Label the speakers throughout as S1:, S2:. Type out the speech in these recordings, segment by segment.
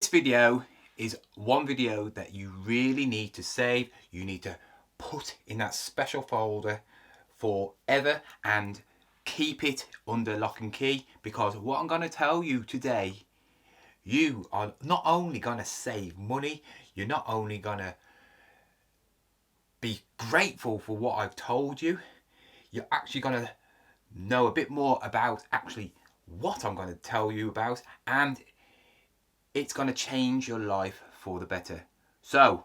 S1: This video is one video that you really need to save. You need to put in that special folder forever and keep it under lock and key, because what I'm going to tell you today, you are not only going to save money, you're not only going to be grateful for what I've told you, you're actually going to know a bit more about actually what I'm going to tell you about, and it's going to change your life for the better. So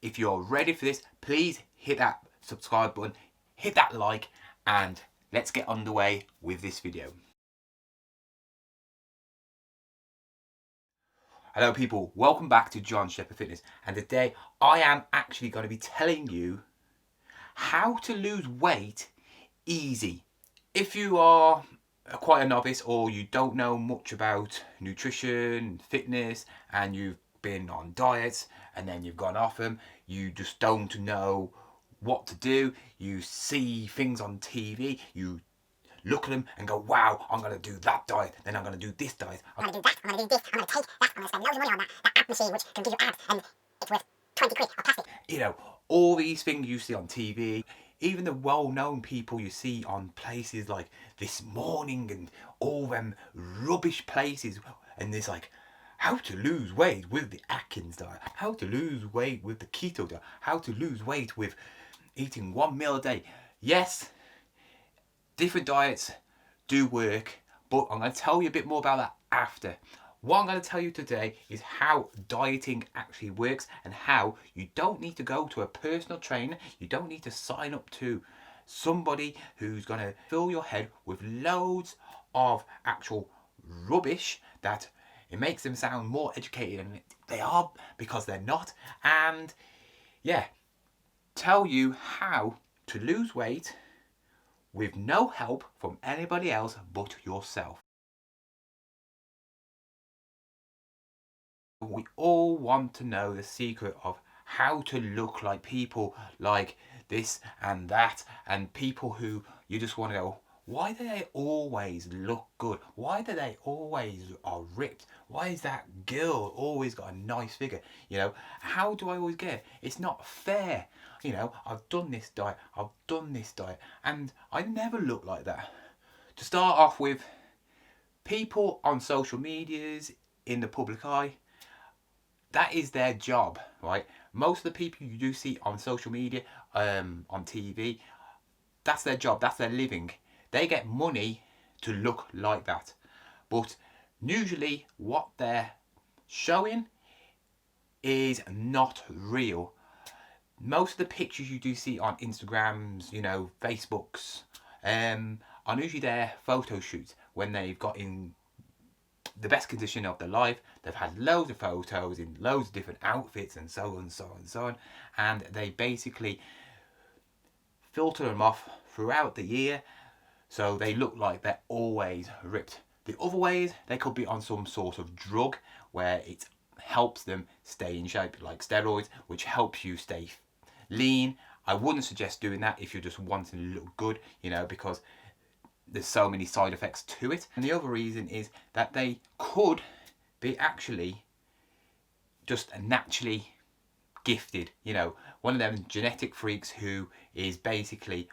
S1: if you're ready for this, please hit that subscribe button, hit that like, and let's get underway with this video. Hello people, welcome back to Jon Sheppard Fitness, and today I am actually going to be telling you how to lose weight easy. If you are quite a novice or you don't know much about nutrition, fitness, and you've been on diets and then you've gone off them, you just don't know what to do, you see things on TV, you look at them and go, wow, I'm going to do that diet, then I'm going to do this diet,
S2: I'm going to do that, I'm going to do this, I'm going to take that, I'm going to spend loads of money on that ad machine which can give you ads and it's worth 20 quid of plastic.
S1: You know, all these things you see on TV, even the well-known people you see on places like This Morning and all them rubbish places, and there's like, how to lose weight with the Atkins diet, how to lose weight with the keto diet, how to lose weight with eating one meal a day. Yes, different diets do work, but I'm going to tell you a bit more about that after. What I'm going to tell you today is how dieting actually works and how you don't need to go to a personal trainer, you don't need to sign up to somebody who's going to fill your head with loads of actual rubbish that it makes them sound more educated than they are, because they're not. And yeah, tell you how to lose weight with no help from anybody else but yourself. We all want to know the secret of how to look like people like this and that, and people who you just want to go, why do they always look good? Why do they always are ripped? Why is that girl always got a nice figure? You know, how do I always get it? It's not fair. You know, I've done this diet, and I never look like that. To start off with, people on social medias, in the public eye, that is their job, right? Most of the people you do see on social media, on TV, that's their job, that's their living. They get money to look like that. But usually what they're showing is not real. Most of the pictures you do see on Instagrams, you know, Facebooks, are usually their photo shoots when they've got in the best condition of their life. They've had loads of photos in loads of different outfits and so on, so on, and so on, and they basically filter them off throughout the year so they look like they're always ripped. The other ways, they could be on some sort of drug where it helps them stay in shape, like steroids, which helps you stay lean. I wouldn't suggest doing that if you're just wanting to look good, you know, because there's so many side effects to it. And the other reason is that they could be actually just naturally gifted, you know, one of them genetic freaks who is basically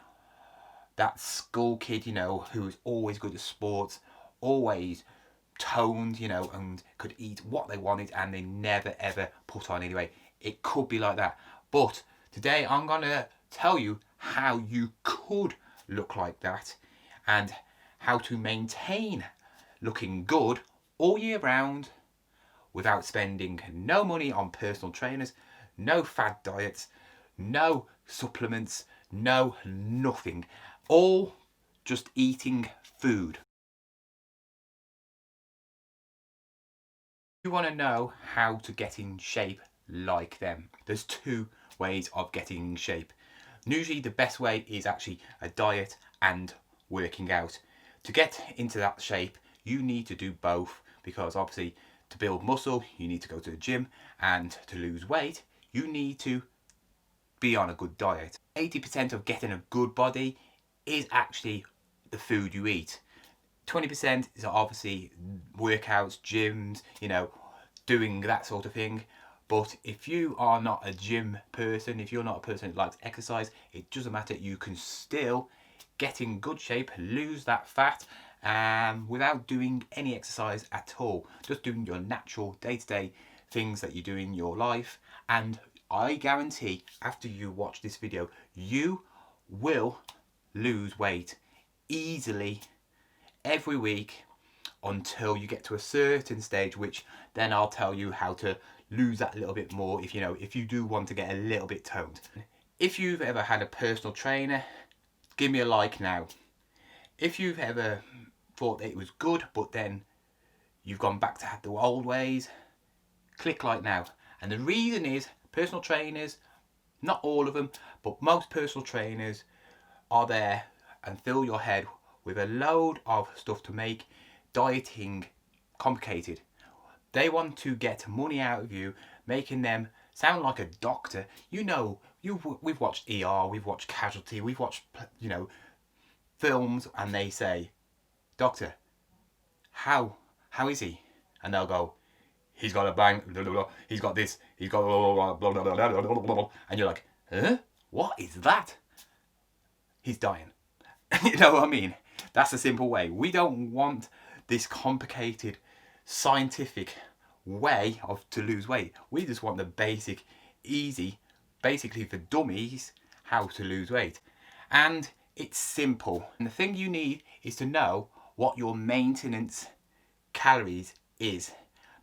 S1: that school kid, you know, who's always good at sports, always toned, you know, and could eat what they wanted and they never ever put on any weight. It could be like that. But today I'm going to tell you how you could look like that and how to maintain looking good all year round without spending no money on personal trainers, no fad diets, no supplements, no nothing. All just eating food. You want to know how to get in shape like them. There's two ways of getting in shape. Usually the best way is actually a diet and working out. To get into that shape, you need to do both, because obviously to build muscle, you need to go to the gym, and to lose weight, you need to be on a good diet. 80% of getting a good body is actually the food you eat. 20% is obviously workouts, gyms, you know, doing that sort of thing. But if you are not a gym person, if you're not a person who likes exercise, it doesn't matter. You can still get in good shape, lose that fat, without doing any exercise at all. Just doing your natural day-to-day things that you do in your life. And I guarantee after you watch this video, you will lose weight easily every week until you get to a certain stage, which then I'll tell you how to lose that a little bit more if you do want to get a little bit toned. If you've ever had a personal trainer, give me a like now. If you've ever thought that it was good but then you've gone back to the old ways, click like now. And the reason is personal trainers, not all of them, but most personal trainers are there and fill your head with a load of stuff to make dieting complicated. They want to get money out of you, making them sound like a doctor. We've watched ER, we've watched Casualty, we've watched films, and they say, "Doctor, how is he?" And they'll go, "He's got a bang, blah, blah, blah. He's got this, he's got blah, blah, blah, blah, blah, blah, blah." And you're like, "Huh? What is that?" He's dying. You know what I mean? That's a simple way. We don't want this complicated scientific way to lose weight. We just want the basic, easy, basically for dummies, how to lose weight. And it's simple. And the thing you need is to know what your maintenance calories is.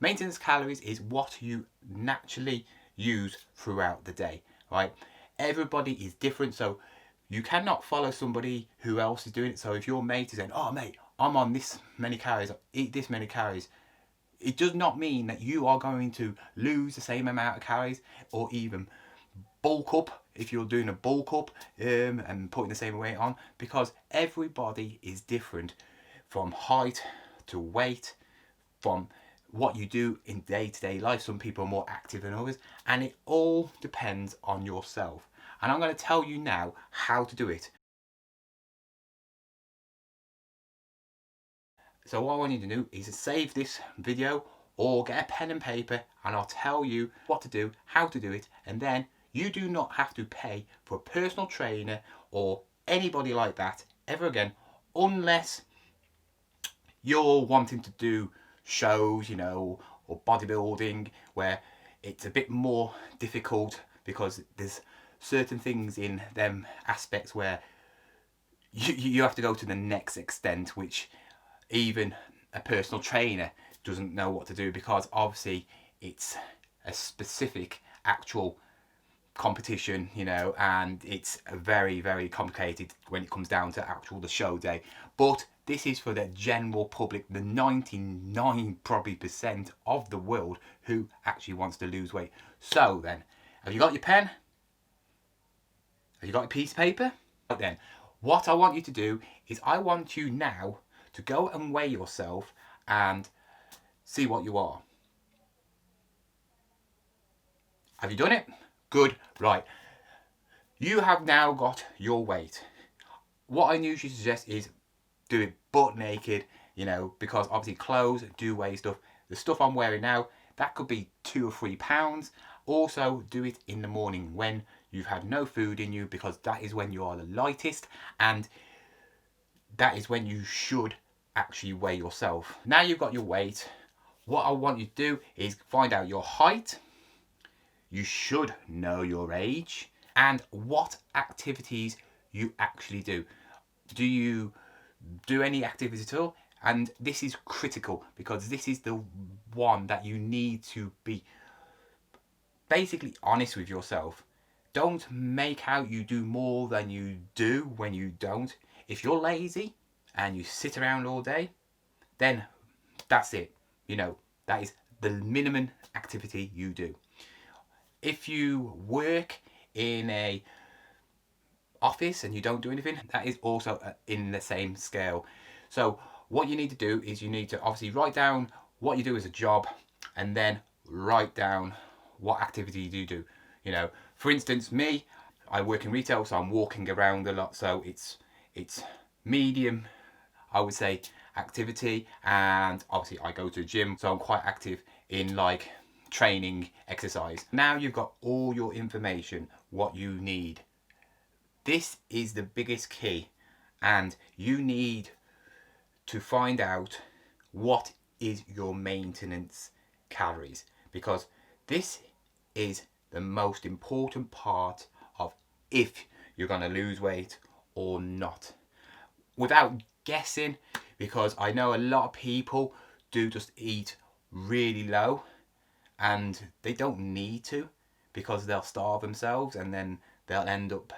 S1: Maintenance calories is what you naturally use throughout the day, right? Everybody is different, so you cannot follow somebody who else is doing it. So if your mate is saying, "Oh mate, I'm on this many calories, eat this many calories," it does not mean that you are going to lose the same amount of calories or even bulk up if you're doing a bulk up and putting the same weight on, because everybody is different from height to weight, from what you do in day-to-day life. Some people are more active than others, and it all depends on yourself. And I'm going to tell you now how to do it. So what I want you to do is save this video or get a pen and paper, and I'll tell you what to do, how to do it, and then you do not have to pay for a personal trainer or anybody like that ever again, unless you're wanting to do shows, or bodybuilding, where it's a bit more difficult because there's certain things in them aspects where you have to go to the next extent, which even a personal trainer doesn't know what to do, because obviously it's a specific actual competition, and it's very, very complicated when it comes down to the show day. But this is for the general public, the 99% probably of the world who actually wants to lose weight. So then, have you got your pen? Have you got a piece of paper? Right then, what I want you to do is I want you now to go and weigh yourself and see what you are. Have you done it? Good. Right. You have now got your weight. What I usually suggest is do it butt naked, because obviously clothes do weigh stuff. The stuff I'm wearing now, that could be 2 or 3 pounds. Also do it in the morning when you've had no food in you, because that is when you are the lightest, and that is when you should actually weigh yourself. Now you've got your weight, what I want you to do is find out your height. You should know your age and what activities you actually do. Do you do any activities at all? And this is critical, because this is the one that you need to be basically honest with yourself. Don't make out you do more than you do when you don't. If you're lazy and you sit around all day, then that's it. That is the minimum activity you do. If you work in a office and you don't do anything, that is also in the same scale. So what you need to do is you need to obviously write down what you do as a job, and then write down what activity you do. For instance, me, I work in retail, so I'm walking around a lot, so it's medium, I would say, activity. And obviously I go to the gym, so I'm quite active in like training exercise. Now you've got all your information, what you need. This is the biggest key, and you need to find out what is your maintenance calories, because this is the most important part of if you're going to lose weight or not. Without guessing, because I know a lot of people do just eat really low and they don't need to, because they'll starve themselves and then they'll end up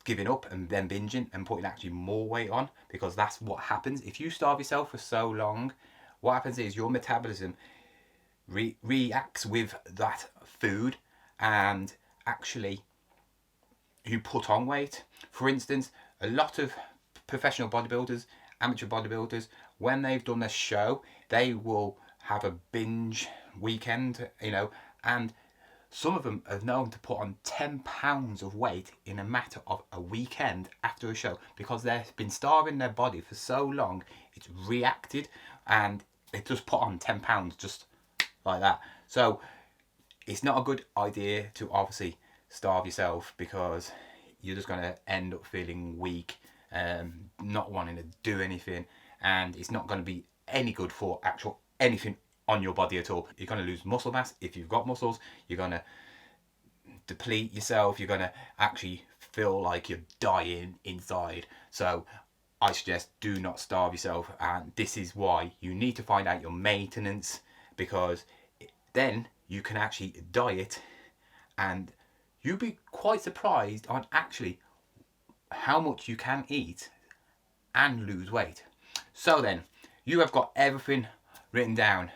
S1: giving up and then binging and putting actually more weight on, because that's what happens. If you starve yourself for so long, what happens is your metabolism reacts with that food and actually you put on weight. For instance, a lot of professional bodybuilders, amateur bodybuilders, when they've done a show, they will have a binge weekend, and some of them are known to put on 10 pounds of weight in a matter of a weekend after a show, because they've been starving their body for so long, it's reacted and they just put on 10 pounds just like that. So it's not a good idea to obviously starve yourself, because you're just going to end up feeling weak, not wanting to do anything, and it's not going to be any good for actual anything on your body at all. You're going to lose muscle mass. If you've got muscles, you're going to deplete yourself. You're going to actually feel like you're dying inside. So I suggest do not starve yourself, and this is why you need to find out your maintenance, because then you can actually diet and you'll be quite surprised on actually how much you can eat and lose weight. So then, you have got everything written down,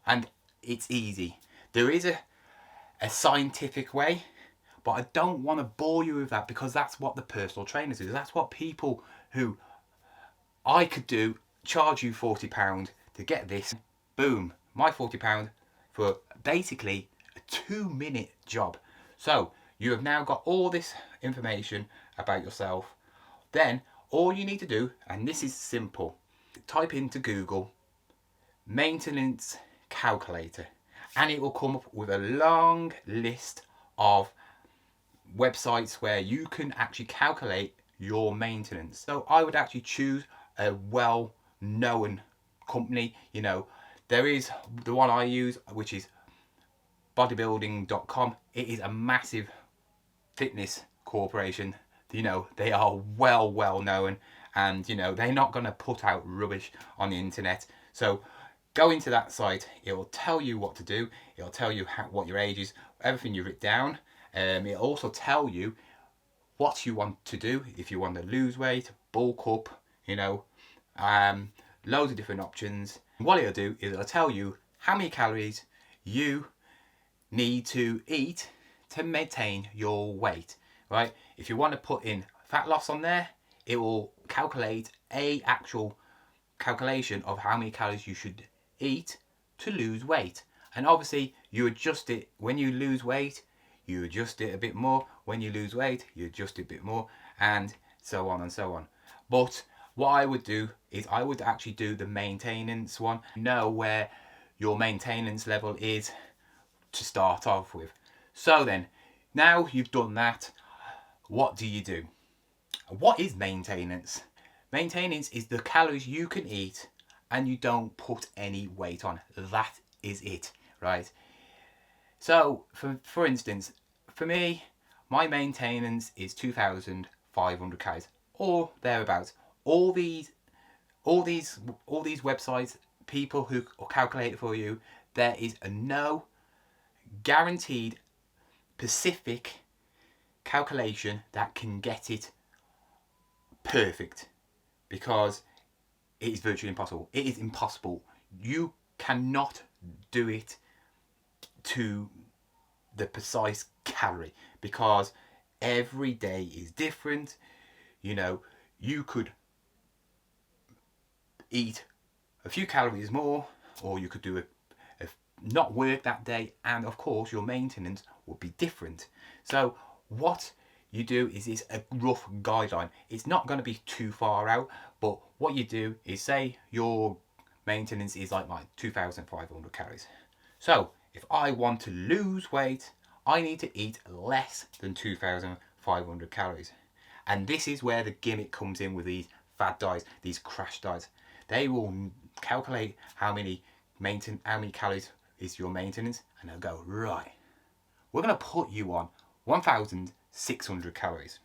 S1: and it's easy. There is a scientific way, but I don't want to bore you with that, because that's what the personal trainers do. That's what people who I could do, charge you £40 to get this. Boom, my £40 for basically a 2-minute job. So you have now got all this information about yourself. Then all you need to do, and this is simple, type into Google maintenance calculator, and it will come up with a long list of websites where you can actually calculate your maintenance. So I would actually choose a well-known company. There is the one I use, which is bodybuilding.com. It is a massive fitness corporation. They are well known, and they're not going to put out rubbish on the internet. So go into that site. It will tell you what to do. It will tell you what your age is, everything you've written down. It'll also tell you what you want to do. If you want to lose weight, bulk up, loads of different options. What it'll do is it'll tell you how many calories you need to eat to maintain your weight, right? If you want to put in fat loss on there, it will calculate a actual calculation of how many calories you should eat to lose weight. And obviously you adjust it. When you lose weight, you adjust it a bit more. When you lose weight, you adjust it a bit more, and so on and so on. But what I would do is I would actually do the maintenance one. Know where your maintenance level is to start off with. So then, now you've done that, what do you do? What is maintenance? Maintenance is the calories you can eat and you don't put any weight on. That is it, right? So, for instance, for me, my maintenance is 2,500 calories or thereabouts. All these websites, people who calculate it for you, there is no guaranteed specific calculation that can get it perfect, because it is virtually impossible. It is impossible. You cannot do it to the precise calorie, because every day is different. You could eat a few calories more, or you could do not work that day, and of course your maintenance would be different. So what you do is a rough guideline. It's not going to be too far out, but what you do is say your maintenance is like 2,500 calories. So if I want to lose weight, I need to eat less than 2,500 calories. And this is where the gimmick comes in with these fad diets, these crash diets. They will calculate how many calories is your maintenance, and they'll go, right, we're going to put you on 1,600 calories.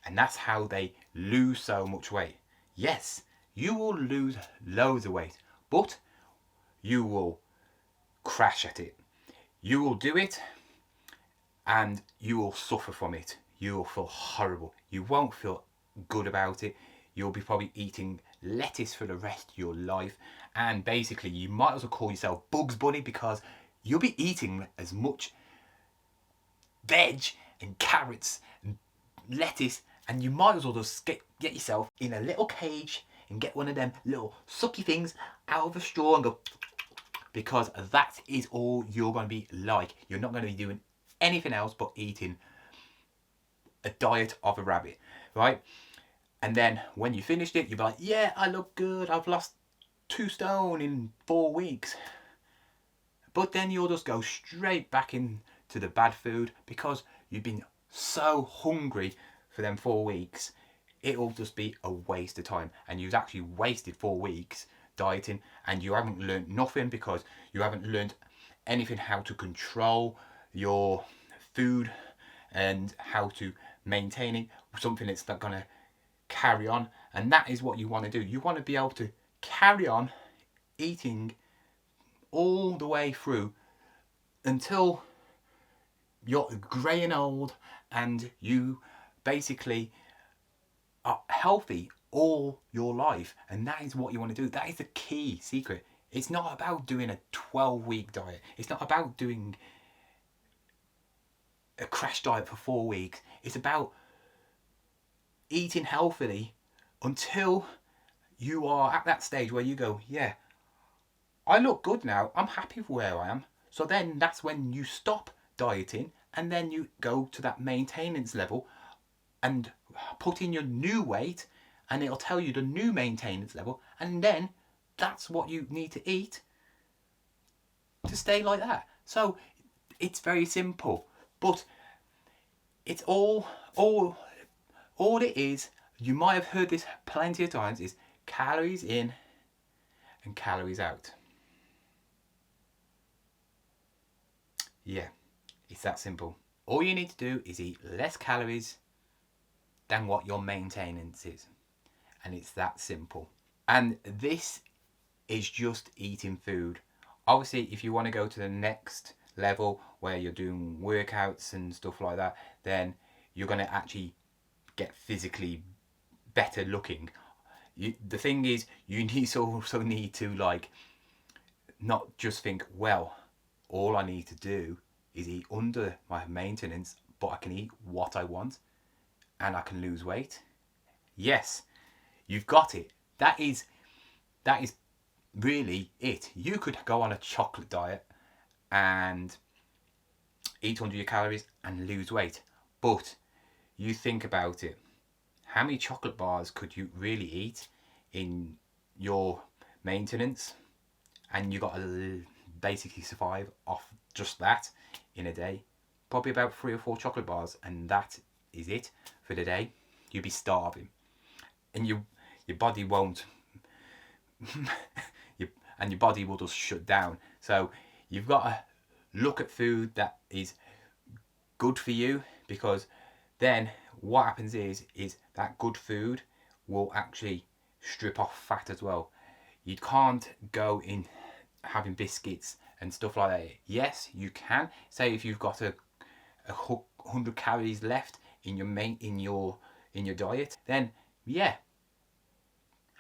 S1: And that's how they lose so much weight. Yes, you will lose loads of weight, but you will crash at it. You will do it and you will suffer from it. You will feel horrible. You won't feel good about it. You'll be probably eating lettuce for the rest of your life. And basically, you might as well call yourself Bugs Bunny, because you'll be eating as much veg and carrots and lettuce, and you might as well just get yourself in a little cage and get one of them little sucky things out of a straw and go, because that is all you're going to be like. You're not going to be doing anything else but eating a diet of a rabbit, right? And then when you finished it, you'll be like, yeah, I look good. I've lost 2 stone in 4 weeks. But then you'll just go straight back into the bad food because you've been so hungry for them 4 weeks. It'll just be a waste of time. And you've actually wasted 4 weeks dieting, and you haven't learned nothing, because you haven't learned anything how to control your food and how to maintain it, something that's not going to carry on. And that is what you want to do. You want to be able to carry on eating all the way through until you're grey and old and you basically are healthy all your life. And that is what you want to do. That is the key secret. It's not about doing a 12-week diet. It's not about doing a crash diet for 4 weeks. It's about eating healthily until you are at that stage where you go, yeah, I look good now. I'm happy with where I am. So then that's when you stop dieting, and then you go to that maintenance level and put in your new weight, and it'll tell you the new maintenance level, and then that's what you need to eat to stay like that. So it's very simple, but it's all it is. You might have heard this plenty of times, is calories in and calories out. Yeah, it's that simple. All you need to do is eat less calories than what your maintenance is. And it's that simple. And this is just eating food. Obviously, if you want to go to the next level where you're doing workouts and stuff like that, then you're going to actually get physically better looking. The thing is, you also need to not just think, well, all I need to do is eat under my maintenance, but I can eat what I want and I can lose weight. Yes, you've got it. That is really it. You could go on a chocolate diet and eat under your calories and lose weight. But you think about it. How many chocolate bars could you really eat in your maintenance? And you got to basically survive off just that in a day. Probably about 3 or 4 chocolate bars, and that is it for the day. You'll be starving, and your body won't and your body will just shut down. So you've got to look at food that is good for you, because then what happens is that good food will actually strip off fat as well. You can't go in having biscuits and stuff like that. Yes, you can. Say if you've got a 100 calories left in your diet, then yeah,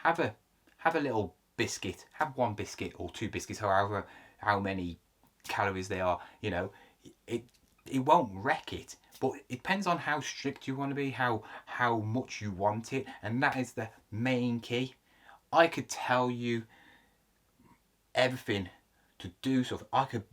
S1: have a little biscuit. Have 1 biscuit or 2 biscuits, however how many calories they are. You know, it won't wreck it, but it depends on how strict you want to be, how much you want it, and that is the main key. I could tell you everything to do stuff. I could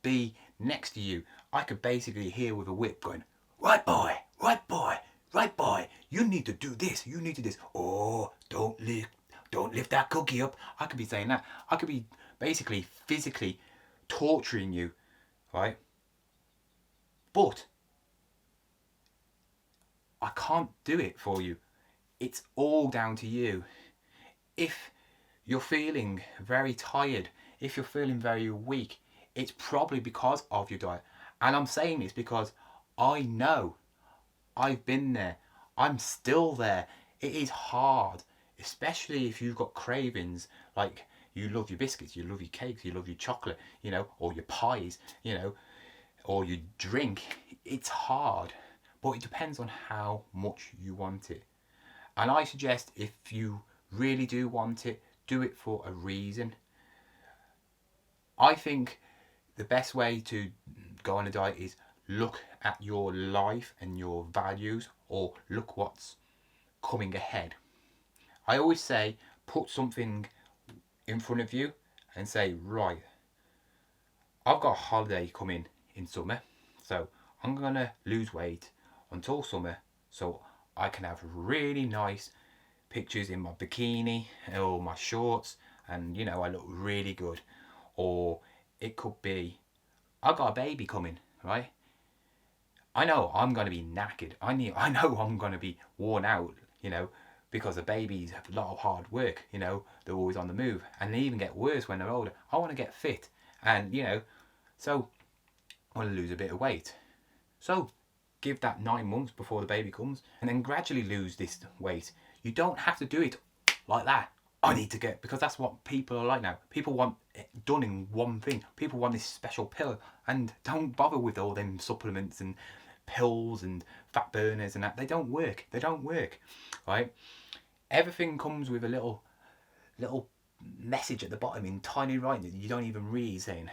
S1: be next to you. I could basically hear with a whip going, right boy, right boy, right boy, you need to do this, you need to do this. Oh, don't lift that cookie up. I could be saying that. I could be basically physically torturing you, right? But I can't do it for you. It's all down to you. If you're feeling very tired, if you're feeling very weak, it's probably because of your diet. And I'm saying this because I know. I've been there. I'm still there. It is hard, especially if you've got cravings. Like, you love your biscuits, you love your cakes, you love your chocolate, or your pies, or your drink. It's hard, but it depends on how much you want it. And I suggest, if you really do want it, do it for a reason. I think the best way to go on a diet is look at your life and your values, or look what's coming ahead. I always say, put something in front of you and say, right, I've got a holiday coming in summer, so I'm going to lose weight until summer so I can have really nice pictures in my bikini or my shorts, and I look really good. Or it could be, I've got a baby coming, right? I know I'm going to be knackered. I know I'm going to be worn out, because the babies have a lot of hard work, they're always on the move, and they even get worse when they're older. I want to get fit, and so I want to lose a bit of weight. So give that 9 months before the baby comes, and then gradually lose this weight. You don't have to do it like that. I need to get, because that's what people are like now. People want it done in one thing. People want this special pill, and don't bother with all them supplements and pills and fat burners and that. They don't work. Right? Everything comes with a little message at the bottom in tiny writing that you don't even read, saying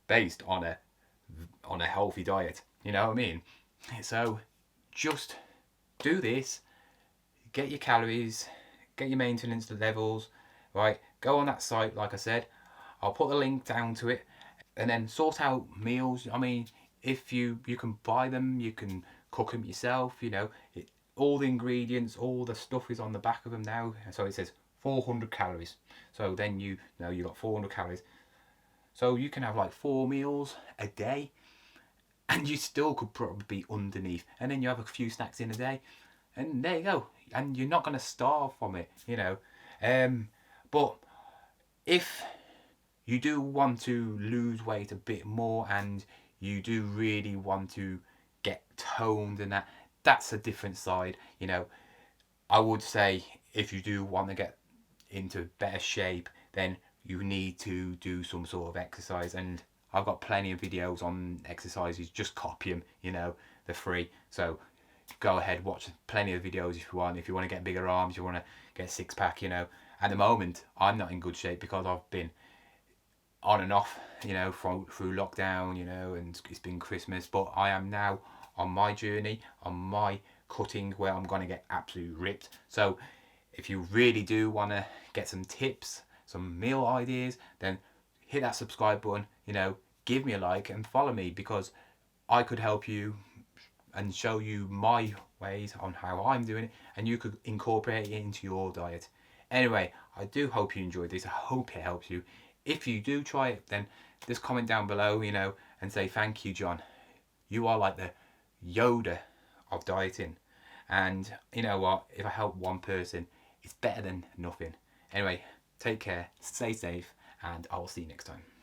S1: based on a healthy diet. You know what I mean? So just do this. Get your calories, get your maintenance levels, right? Go on that site, like I said. I'll put the link down to it, and then sort out meals. I mean, if you can buy them, you can cook them yourself. All the ingredients, all the stuff is on the back of them now. So it says 400 calories. So then you got 400 calories. So you can have like 4 meals a day, and you still could probably be underneath. And then you have a few snacks in a day, and there you go. And you're not going to starve from it, But if you do want to lose weight a bit more, and you do really want to get toned and that's a different side. I would say, if you do want to get into better shape, then you need to do some sort of exercise. And I've got plenty of videos on exercises. Just copy them, they're free. So go ahead, watch plenty of videos if you want. If you want to get bigger arms, you want to get a six pack, At the moment, I'm not in good shape because I've been on and off, through lockdown, and it's been Christmas. But I am now on my journey, on my cutting, where I'm going to get absolutely ripped. So if you really do want to get some tips, some meal ideas, then hit that subscribe button, give me a like and follow me, because I could help you and show you my ways on how I'm doing it, and you could incorporate it into your diet. Anyway, I do hope you enjoyed this. I hope it helps you. If you do try it, then just comment down below, and say, thank you, John. You are like the Yoda of dieting. And you know what? If I help one person, it's better than nothing. Anyway, take care, stay safe, and I will see you next time.